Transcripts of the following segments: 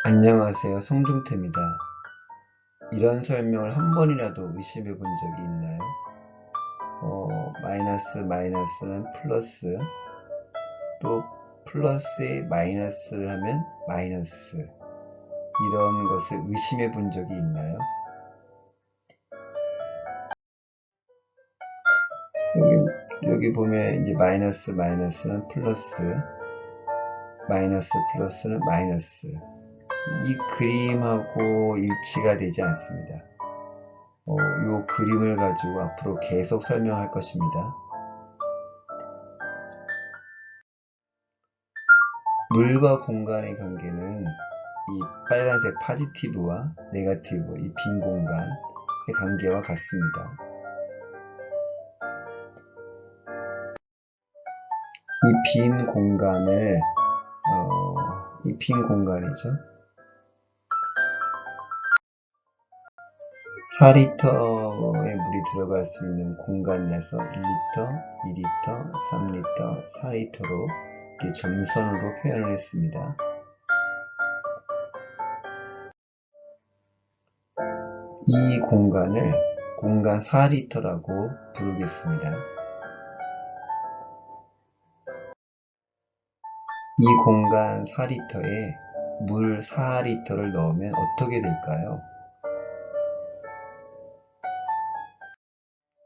안녕하세요. 송중태입니다. 이런 설명을 한 번이라도 의심해 본 적이 있나요? 마이너스는 플러스, 또 플러스에 마이너스를 하면 마이너스, 이런 것을 의심해 본 적이 있나요? 여기 보면 이제 마이너스는 플러스, 마이너스 플러스는 마이너스. 이 그림하고 일치가 되지 않습니다. 이 그림을 가지고 앞으로 계속 설명할 것입니다. 물과 공간의 관계는 이 빨간색 파지티브와 네거티브, 이 빈 공간의 관계와 같습니다. 이 빈 공간을 이 빈 공간이죠. 4리터의 물이 들어갈 수 있는 공간에서 1리터, 2리터, 3리터, 4리터로 이렇게 점선으로 표현을 했습니다. 이 공간을 공간 4리터라고 부르겠습니다. 이 공간 4리터에 물 4리터를 넣으면 어떻게 될까요?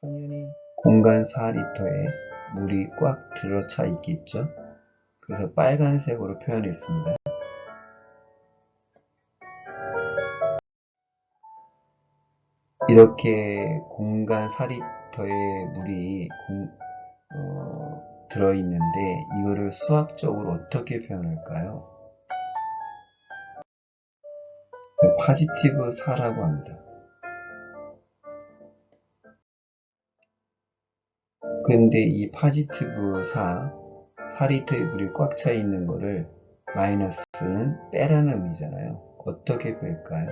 당연히 공간 4리터에 물이 꽉 들어차 있겠죠? 그래서 빨간색으로 표현했습니다. 이렇게 공간 4리터에 물이 들어있는데 이거를 수학적으로 어떻게 표현할까요? 파지티브 4라고 합니다. 근데 이 파지티브 4리터의 물이 꽉 차 있는 거를 마이너스는 빼라는 의미잖아요. 어떻게 뺄까요?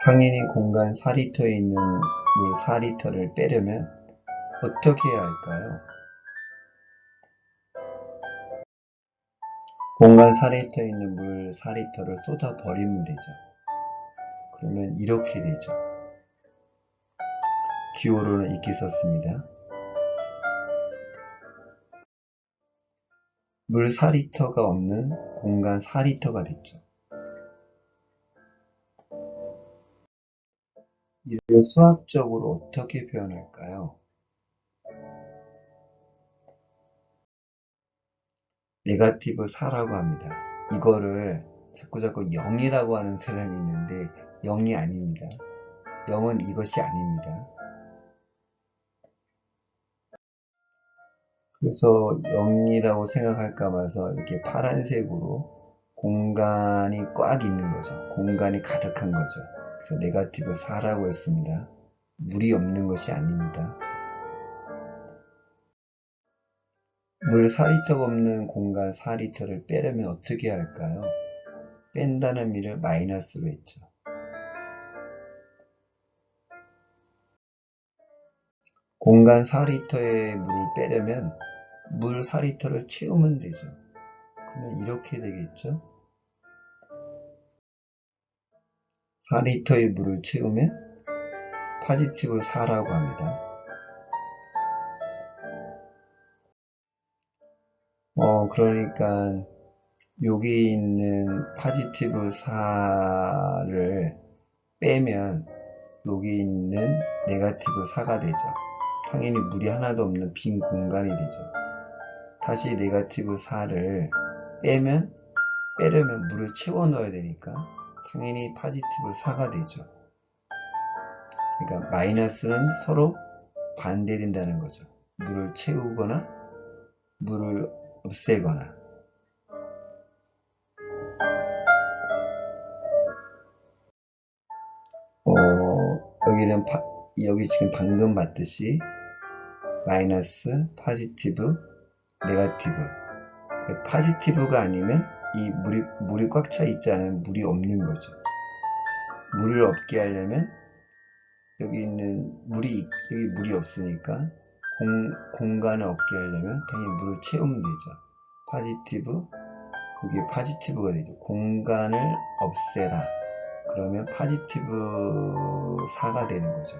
당연히 공간 4리터에 있는 물 4리터를 빼려면 어떻게 해야 할까요? 공간 4리터에 있는 물 4리터를 쏟아 버리면 되죠. 그러면 이렇게 되죠. 기호로는 이렇게 썼습니다. 물 4리터가 없는 공간 4리터가 됐죠. 이를 수학적으로 어떻게 표현할까요? 네거티브 4라고 합니다. 이거를 자꾸 0이라고 하는 사람이 있는데 0이 아닙니다. 0은 이것이 아닙니다. 그래서 0이라고 생각할까 봐서 이렇게 파란색으로 공간이 꽉 있는 거죠. 공간이 가득한 거죠. 그래서 네거티브 4라고 했습니다. 물이 없는 것이 아닙니다. 물 4리터가 없는 공간 4리터를 빼려면 어떻게 할까요? 뺀다는 의미를 마이너스로 했죠. 공간 4리터의 물을 빼려면 물 4리터를 채우면 되죠. 그러면 이렇게 되겠죠. 4리터의 물을 채우면 파지티브 4라고 합니다. 그러니까 여기 있는 파지티브 4를 빼면 여기 있는 네거티브 4가 되죠. 당연히 물이 하나도 없는 빈 공간이 되죠. 다시 네거티브 4를 빼려면 물을 채워 넣어야 되니까 당연히 파지티브 4가 되죠. 그러니까 마이너스는 서로 반대된다는 거죠. 물을 채우거나 물을 없애거나. 여기 지금 방금 봤듯이 마이너스, 파지티브, 네거티브. 파지티브가 아니면 이 물이 꽉 차 있지 않으면 물이 없는 거죠. 물을 없게 하려면 여기 물이 없으니까 공간을 없게 하려면 당연히 물을 채우면 되죠. 파지티브, 여기 파지티브가 되죠. 공간을 없애라. 그러면 파지티브 4가 되는 거죠.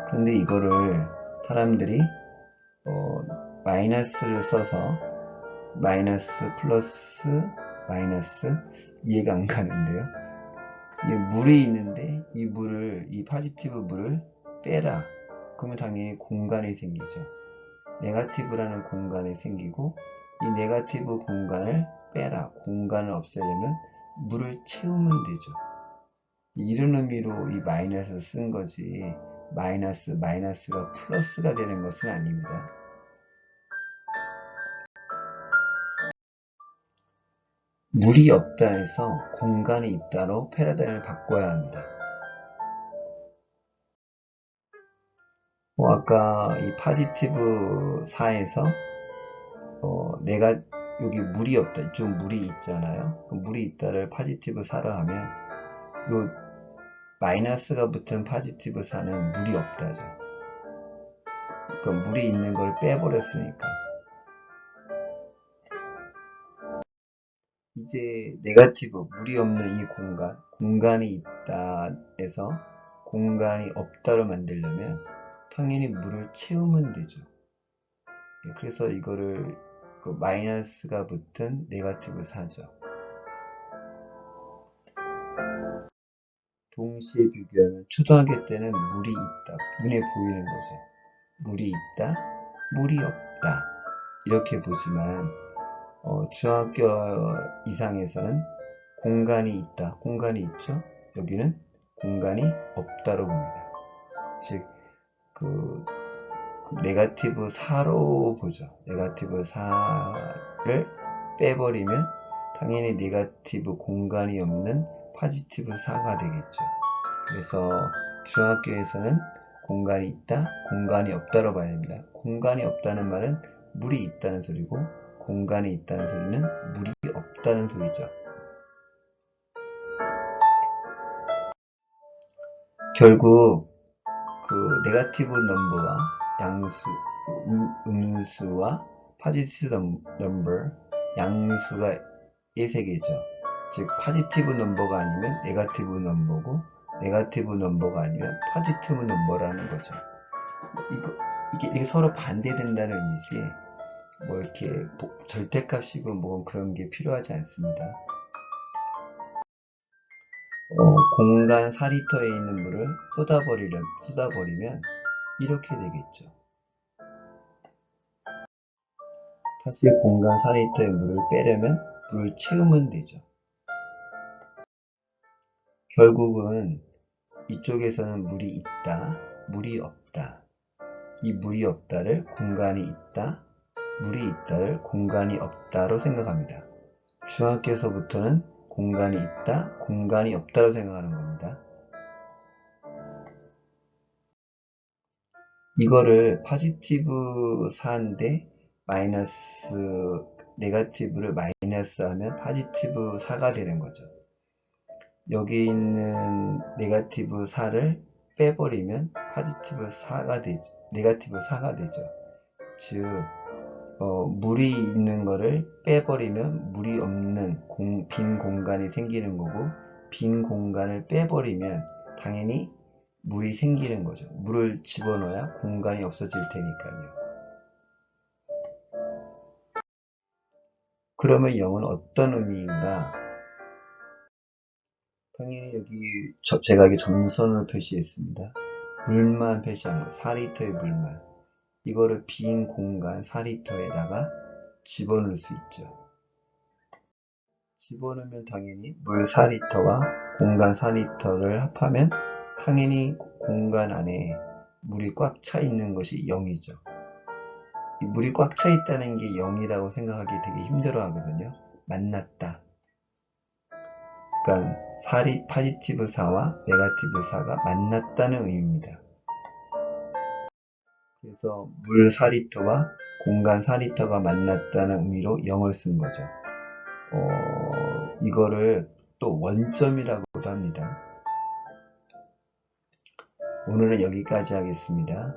그런데 이거를 사람들이 마이너스를 써서 마이너스 플러스 마이너스 이해가 안 가는데요. 물이 있는데 이 파지티브 물을 빼라. 그러면 당연히 공간이 생기죠. 네거티브라는 공간이 생기고 이 네거티브 공간을 빼라. 공간을 없애려면 물을 채우면 되죠. 이런 의미로 이 마이너스를 쓴 거지 마이너스가 플러스가 되는 것은 아닙니다. 물이 없다 해서 공간이 있다로 패러다임을 바꿔야 합니다. 아까 이 파지티브 4에서 내가 여기 물이 없다, 이쪽 물이 있잖아요. 물이 있다를 파지티브 4로 하면 요 마이너스가 붙은 파지티브 4는 물이 없다죠. 그러니까 물이 있는 걸 빼버렸으니까. 이제 네거티브, 물이 없는 이 공간이 있다 해서 공간이 없다로 만들려면 당연히 물을 채우면 되죠. 그래서 이거를 마이너스가 붙은 네거티브 4죠. 동시에 비교하면 초등학교 때는 물이 있다, 눈에 보이는 거죠. 물이 있다, 물이 없다 이렇게 보지만 중학교 이상에서는 공간이 있다, 공간이 있죠. 여기는 공간이 없다로 봅니다. 즉 네거티브 4로 보죠. 네거티브 4를 빼버리면 당연히 네거티브 공간이 없는 파지티브 4가 되겠죠. 그래서 중학교에서는 공간이 있다, 공간이 없다로 봐야 됩니다. 공간이 없다는 말은 물이 있다는 소리고 공간이 있다는 소리는 물이 없다는 소리죠. 결국 네거티브 넘버와 음수와 파지티브 넘버, 양수가 이 세 개죠. 즉 파지티브 넘버가 아니면 네거티브 넘버고 네거티브 넘버가 아니면 파지티브 넘버라는 거죠. 이게 서로 반대된다는 의미지 이렇게 절대값이고 그런 게 필요하지 않습니다. 공간 4리터에 있는 물을 쏟아버리면 이렇게 되겠죠. 다시 공간 4리터의 물을 빼려면 물을 채우면 되죠. 결국은 이쪽에서는 물이 있다, 물이 없다. 이 물이 없다를 공간이 있다, 물이 있다를 공간이 없다로 생각합니다. 중학교에서부터는 공간이 있다, 공간이 없다로 생각하는 겁니다. 이거를 파지티브 4인데 네거티브를 마이너스 하면 파지티브 4가 되는 거죠. 여기 있는 네거티브 4를 빼버리면 파지티브 4가 되죠. 네거티브 4가 되죠. 즉 물이 있는 거를 빼버리면 물이 없는 빈 공간이 생기는 거고 빈 공간을 빼버리면 당연히 물이 생기는 거죠. 물을 집어넣어야 공간이 없어질 테니까요. 그러면 0은 어떤 의미인가? 당연히 여기 제가 여기 점선을 표시했습니다. 물만 표시한 거, 4리터의 물만. 이거를 빈 공간 4리터에다가 집어넣을 수 있죠. 집어넣으면 당연히 물 4리터와 공간 4리터를 합하면 당연히 공간 안에 물이 꽉 차 있는 것이 0이죠. 이 물이 꽉 차 있다는 게 0이라고 생각하기 되게 힘들어 하거든요. 만났다. 그러니까 파지티브 4와 네거티브 4가 만났다는 의미입니다. 그래서 물 4리터와 공간 4리터가 만났다는 의미로 0을 쓴 거죠. 이거를 또 원점이라고도 합니다. 오늘은 여기까지 하겠습니다.